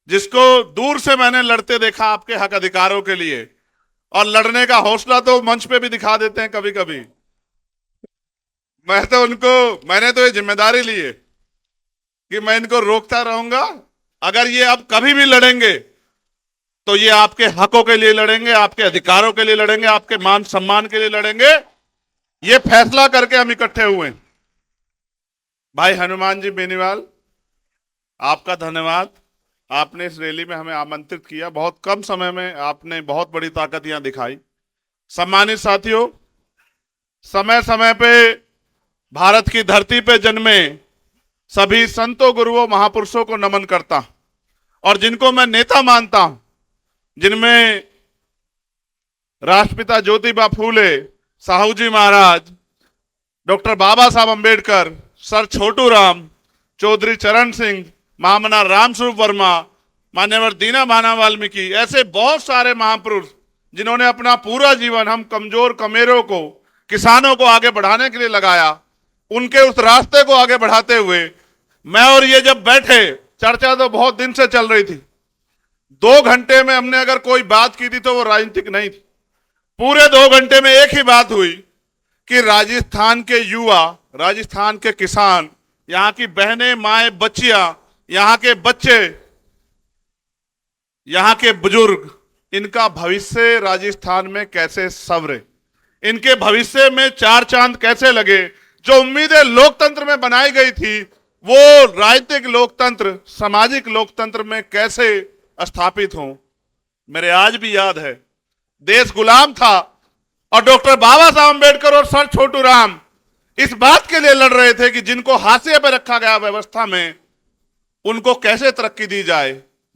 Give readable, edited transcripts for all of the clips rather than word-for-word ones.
जिसको दूर से मैंने लड़ते देखा आपके हक अधिकारों के लिए, और लड़ने का हौसला तो मंच पे भी दिखा देते हैं कभी कभी। मैंने तो ये जिम्मेदारी ली है कि मैं इनको रोकता रहूंगा। अगर ये अब कभी भी लड़ेंगे तो ये आपके हकों के लिए लड़ेंगे, आपके अधिकारों के लिए लड़ेंगे, आपके मान सम्मान के लिए लड़ेंगे। ये फैसला करके हम इकट्ठे हुए हैं। भाई हनुमान जी बेनीवाल, आपका धन्यवाद। आपने इस रैली में हमें आमंत्रित किया। बहुत कम समय में आपने बहुत बड़ी ताकत यहां दिखाई। सम्मानित साथियों, समय समय पे भारत की धरती पे जन्मे सभी संतों, गुरुओं, महापुरुषों को नमन करता, और जिनको मैं नेता मानता हूं, जिनमें राष्ट्रपिता ज्योतिबा फूले, साहू जी महाराज, डॉक्टर बाबा साहब अंबेडकर, सर छोटू राम, चौधरी चरण सिंह, महामना रामस्वरूप वर्मा, मान्यवर दीना भाना वाल्मीकि, ऐसे बहुत सारे महापुरुष जिन्होंने अपना पूरा जीवन हम कमजोर कमेरों को, किसानों को आगे बढ़ाने के लिए लगाया। उनके उस रास्ते को आगे बढ़ाते हुए मैं और ये जब बैठे, चर्चा तो बहुत दिन से चल रही थी। 2 घंटे में हमने अगर कोई बात की थी तो वो राजनीतिक नहीं थी। पूरे 2 घंटे में एक ही बात हुई कि राजस्थान के युवा, राजस्थान के किसान, यहाँ की बहनें, माएं, बच्चियां, यहाँ के बच्चे, यहाँ के बुजुर्ग, इनका भविष्य राजस्थान में कैसे संवरे, इनके भविष्य में 4 चांद कैसे लगे। जो उम्मीदें लोकतंत्र में बनाई गई थी वो राजनीतिक लोकतंत्र, सामाजिक लोकतंत्र में कैसे स्थापित हों। मेरे आज भी याद है, देश गुलाम था और डॉक्टर बाबा साहब अंबेडकर और सर छोटू राम इस बात के लिए लड़ रहे थे कि जिनको हाशिए पर रखा गया व्यवस्था में, उनको कैसे तरक्की दी जाए।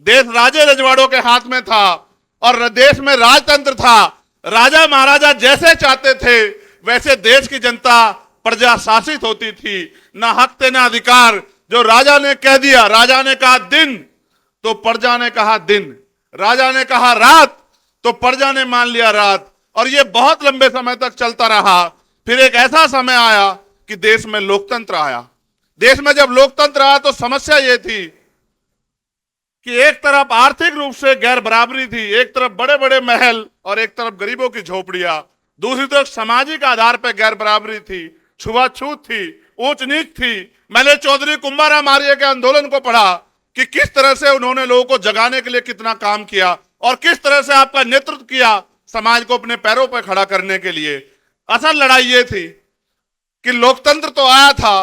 देश राजे रजवाड़ों के हाथ में था और देश में राजतंत्र था। राजा महाराजा जैसे चाहते थे वैसे देश की जनता, प्रजा शासित होती थी। ना हक थे ना अधिकार। जो राजा ने कह दिया, राजा ने कहा दिन तो प्रजा ने कहा दिन, राजा ने कहा रात तो प्रजा ने मान लिया रात, और ये बहुत लंबे समय तक चलता रहा। फिर एक ऐसा समय आया कि देश में लोकतंत्र आया। देश में जब लोकतंत्र आया तो समस्या ये थी कि एक तरफ आर्थिक रूप से गैर बराबरी थी, एक तरफ बड़े बड़े महल और एक तरफ गरीबों की झोपड़ियां, दूसरी तरफ सामाजिक आधार पर गैर बराबरी थी, छुआछूत थी, ऊंच नीच थी। मैंने चौधरी कुंभाराम आर्य के आंदोलन को पढ़ा कि किस तरह से उन्होंने लोगों को जगाने के लिए कितना काम किया और किस तरह से आपका नेतृत्व किया समाज को अपने पैरों पर खड़ा करने के लिए। असल लड़ाई ये थी कि लोकतंत्र तो आया था,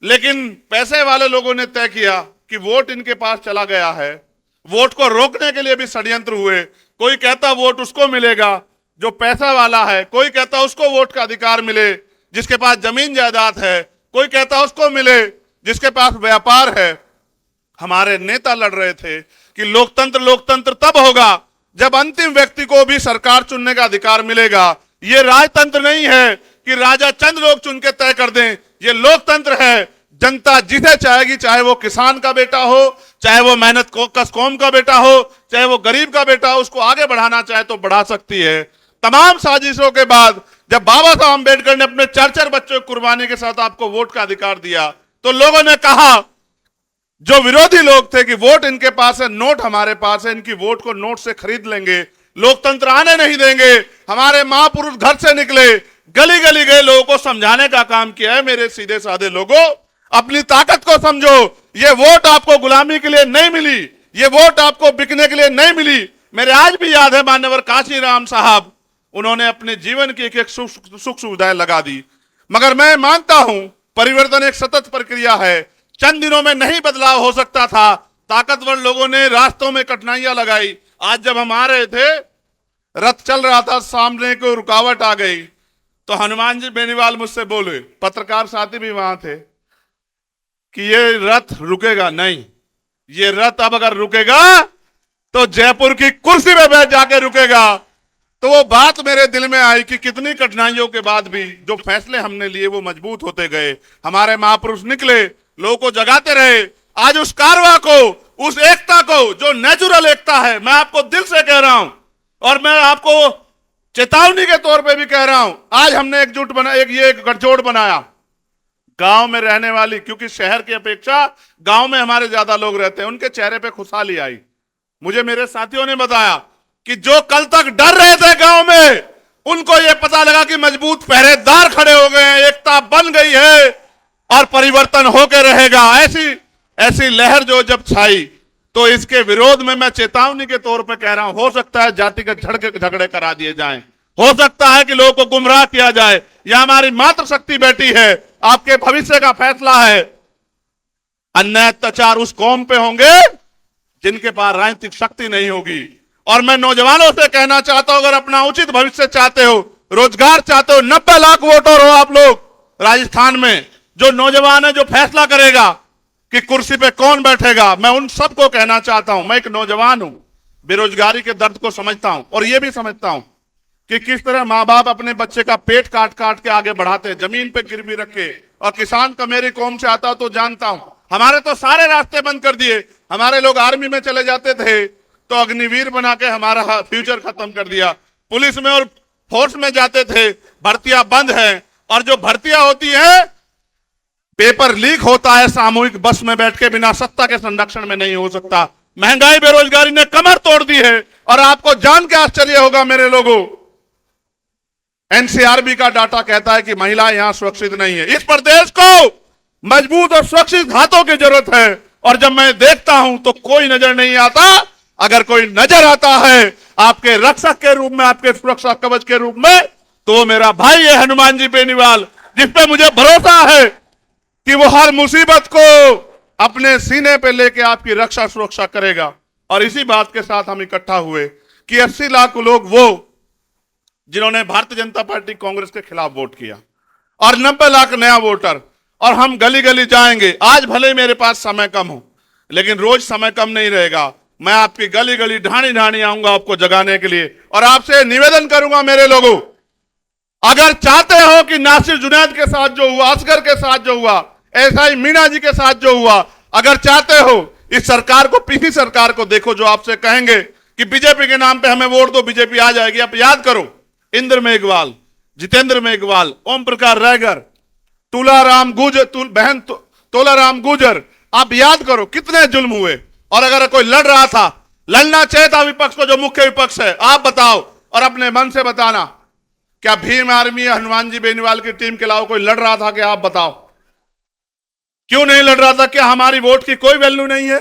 लेकिन पैसे वाले लोगों ने तय किया कि वोट इनके पास चला गया है। वोट को रोकने के लिए भी षड्यंत्र हुए। कोई कहता वोट उसको मिलेगा जो पैसा वाला है, कोई कहता उसको वोट का अधिकार मिले जिसके पास जमीन जायदाद है, कोई कहता उसको मिले जिसके पास व्यापार है। हमारे नेता लड़ रहे थे कि लोकतंत्र लोकतंत्र तब होगा जब अंतिम व्यक्ति को भी सरकार चुनने का अधिकार मिलेगा। ये राजतंत्र नहीं है कि राजा चंद लोग चुन के तय कर दें। ये लोकतंत्र है, जनता जिसे चाहेगी, चाहे वो किसान का बेटा हो, चाहे वो मेहनत कश कौम का बेटा हो, चाहे वो गरीब का बेटा हो, उसको आगे बढ़ाना चाहे तो बढ़ा सकती है। तमाम साजिशों के बाद जब बाबा साहब अंबेडकर ने अपने 4 बच्चों की कुर्बानी के साथ आपको वोट का अधिकार दिया तो लोगों ने कहा, जो विरोधी लोग थे, कि वोट इनके पास है, नोट हमारे पास है, इनकी वोट को नोट से खरीद लेंगे, लोकतंत्र आने नहीं देंगे। हमारे महापुरुष घर से निकले, गली गली गए, लोगों को समझाने का काम किया है। मेरे सीधे साधे लोगों, अपनी ताकत को समझो। ये वोट आपको गुलामी के लिए नहीं मिली, ये वोट आपको बिकने के लिए नहीं मिली। मेरे आज भी याद है मान्यवर काशीराम साहब, उन्होंने अपने जीवन की एक सुख सुविधाएं लगा दी। मगर मैं मानता हूं परिवर्तन एक सतत प्रक्रिया है। चंद दिनों में नहीं बदलाव हो सकता था। ताकतवर लोगों ने रास्तों में कठिनाइयां लगाई। आज जब हम आ रहे थे, रथ चल रहा था, सामने को रुकावट आ गई तो हनुमान जी बेनीवाल मुझसे बोले, पत्रकार साथी भी वहां थे, कि ये रथ रुकेगा नहीं। ये रथ अब अगर रुकेगा तो जयपुर की कुर्सी पे बैठ जाके रुकेगा। तो वो बात मेरे दिल में आई कि कितनी कठिनाइयों के बाद भी जो फैसले हमने लिए वो मजबूत होते गए। हमारे महापुरुष निकले, लोगों को जगाते रहे। आज उस कारवां को, उस एकता को, जो नेचुरल एकता है, मैं आपको दिल से कह रहा हूं और मैं आपको चेतावनी के तौर पे भी कह रहा हूं। आज हमने एकजुट बना, एक गठजोड़ बनाया। गांव में रहने वाली, क्योंकि शहर की अपेक्षा गांव में हमारे ज्यादा लोग रहते हैं, उनके चेहरे पे खुशहाली आई। मुझे मेरे साथियों ने बताया कि जो कल तक डर रहे थे गांव में, उनको यह पता लगा कि मजबूत पहरेदार खड़े हो गए हैं, एकता बन गई है और परिवर्तन होकर रहेगा। ऐसी ऐसी लहर जो जब छाई, तो इसके विरोध में मैं चेतावनी के तौर पर कह रहा हूं, हो सकता है जातिगत झगड़े करा दिए जाएं, हो सकता है कि लोगों को गुमराह किया जाए। यह हमारी मातृशक्ति बेटी है, आपके भविष्य का फैसला है। अन्याय अत्याचार उस कौम पे होंगे जिनके पास राजनीतिक शक्ति नहीं होगी। और मैं नौजवानों से कहना चाहता हूं, अगर अपना उचित भविष्य चाहते हो, रोजगार चाहते हो, 90 लाख वोटर हो आप लोग राजस्थान में, जो नौजवान है, जो फैसला करेगा कि कुर्सी पे कौन बैठेगा, मैं उन सबको कहना चाहता हूं। मैं एक नौजवान हूं, बेरोजगारी के दर्द को समझता हूं और यह भी समझता हूं कि किस तरह मां बाप अपने बच्चे का पेट काट काट के आगे बढ़ाते हैं, जमीन पे गिरवी रखे। और किसान का मेरी कौम से आता तो जानता हूं, हमारे तो सारे रास्ते बंद कर दिए। हमारे लोग आर्मी में चले जाते थे तो अग्निवीर बना के हमारा फ्यूचर खत्म कर दिया। पुलिस में और फोर्स में जाते थे, भर्तियां बंद है। और जो भर्तियां होती है, पेपर लीक होता है, सामूहिक बस में बैठ के, बिना सत्ता के संरक्षण में नहीं हो सकता। महंगाई बेरोजगारी ने कमर तोड़ दी है। और आपको जान के आश्चर्य होगा मेरे लोगों, एनसीआरबी का डाटा कहता है कि महिलाएं यहां सुरक्षित नहीं है। इस प्रदेश को मजबूत और सुरक्षित हाथों की जरूरत है। और जब मैं देखता हूं तो कोई नजर नहीं आता। अगर कोई नजर आता है आपके रक्षक के रूप में, आपके सुरक्षा कवच के रूप में, तो मेरा भाई है हनुमान जी बेनीवाल, जिस पे मुझे भरोसा है कि वो हर मुसीबत को अपने सीने पे लेके आपकी रक्षा सुरक्षा करेगा। और इसी बात के साथ हम इकट्ठा हुए कि 80 लाख लोग वो जिन्होंने भारतीय जनता पार्टी कांग्रेस के खिलाफ वोट किया, और 90 लाख नया वोटर। और हम गली गली जाएंगे। आज भले मेरे पास समय कम हो, लेकिन रोज समय कम नहीं रहेगा। मैं आपकी गली गली ढाणी ढाणी आऊंगा आपको जगाने के लिए। और आपसे निवेदन करूंगा मेरे लोगों, अगर चाहते हो कि नासिर जुनैद के साथ जो हुआ, असगर के साथ जो हुआ, एसआई मीणा जी के साथ जो हुआ, अगर चाहते हो इस सरकार को, पीसी सरकार को देखो जो आपसे कहेंगे कि बीजेपी के नाम पे हमें वोट दो, बीजेपी आ जाएगी। आप याद करो, इंद्र मेघवाल, जितेंद्र मेघवाल, ओम प्रकाश रायगर, तुलाराम गुजर, बहन तोलाराम गुजर, आप याद करो कितने जुल्म हुए। और अगर कोई लड़ रहा था, लड़ना चाहिए था विपक्ष को, जो मुख्य विपक्ष है। आप बताओ और अपने मन से बताना, क्या भीम आर्मी या हनुमान जी बेनीवाल की टीम के अलावा कोई लड़ रहा था? क्या आप बताओ, क्यों नहीं लड़ रहा था? क्या हमारी वोट की कोई वैल्यू नहीं है?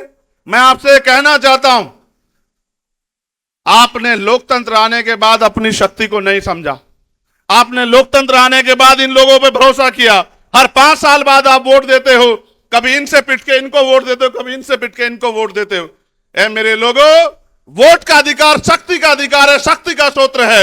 मैं आपसे कहना चाहता हूं, आपने लोकतंत्र आने के बाद अपनी शक्ति को नहीं समझा। आपने लोकतंत्र आने के बाद इन लोगों पे भरोसा किया। हर 5 साल बाद आप वोट देते हो, कभी इनसे पिट के इनको वोट देते हो, कभी इनसे पिट के इनको वोट देते हो। ए मेरे लोगों, वोट का अधिकार शक्ति का अधिकार है, शक्ति का सूत्र है।